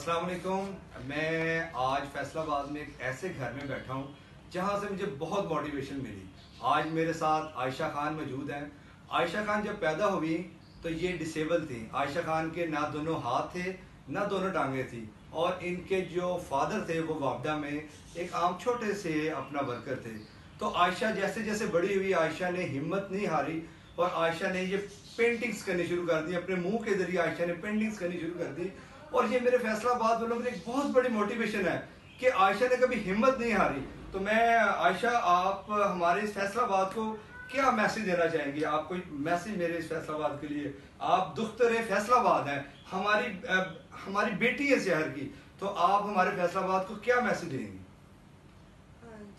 अस्सलाम वालेकुम। मैं आज फैसलाबाद में एक ऐसे घर में बैठा हूँ जहाँ से मुझे बहुत मोटिवेशन मिली। आज मेरे साथ आयशा खान मौजूद हैं। आयशा खान जब पैदा हुई तो ये डिसेबल थी। आयशा खान के ना दोनों हाथ थे ना दोनों टांगें थी, और इनके जो फादर थे वो वापडा में एक आम छोटे से अपना वर्कर थे। तो आयशा जैसे जैसे बड़ी हुई, आयशा ने हिम्मत नहीं हारी और आयशा ने ये पेंटिंग्स करनी शुरू कर दी। अपने मुंह के जरिए आयशा ने पेंटिंग्स करनी शुरू कर दी, और ये मेरे फैसलाबाद वालों के लिए एक बहुत बड़ी मोटिवेशन है कि आयशा ने कभी हिम्मत नहीं हारी। तो मैं आयशा, आप हमारे इस फैसलाबाद को क्या मैसेज देना चाहेंगे? आप कोई मैसेज मेरे इस फैसलाबाद के लिए? आप दुख्तर फैसलाबाद हैं, हमारी बेटी है शहर की, तो आप हमारे फैसलाबाद को क्या मैसेज देंगी?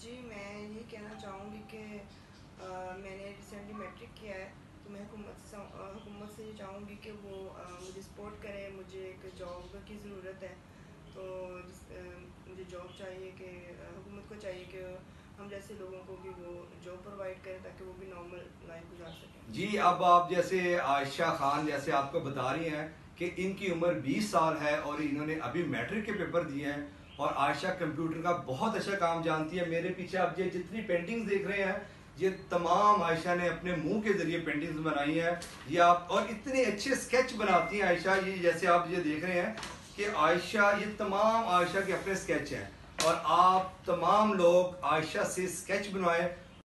जी, मैं ये कहना चाहूँगी कि मैंने रिसेंटली मैट्रिक किया है, तो मैं हुकूमत से ये चाहूँगी कि वो मुझे सपोर्ट करे। मुझे एक जॉब की ज़रूरत है, तो मुझे जॉब चाहिए कि हुकूमत को चाहिए कि हम जैसे लोगों को भी वो जॉब प्रोवाइड करें ताकि वो भी नॉर्मल लाइफ गुजार सकें। जी, अब आप जैसे आयशा खान जैसे आपको बता रही हैं कि इनकी उम्र 20 साल है और इन्होंने अभी मैट्रिक के पेपर दिए हैं, और आयशा कंप्यूटर का बहुत अच्छा काम जानती है। मेरे पीछे आप ये जितनी पेंटिंग्स देख रहे हैं, ये तमाम आयशा ने अपने मुंह के जरिए पेंटिंग्स बनाई हैं। ये आप, और इतने अच्छे स्केच बनाती हैं आयशा। ये जैसे आप ये देख रहे हैं कि आयशा, ये तमाम आयशा के अपने स्केच हैं, और आप तमाम लोग आयशा से स्केच बनवाएं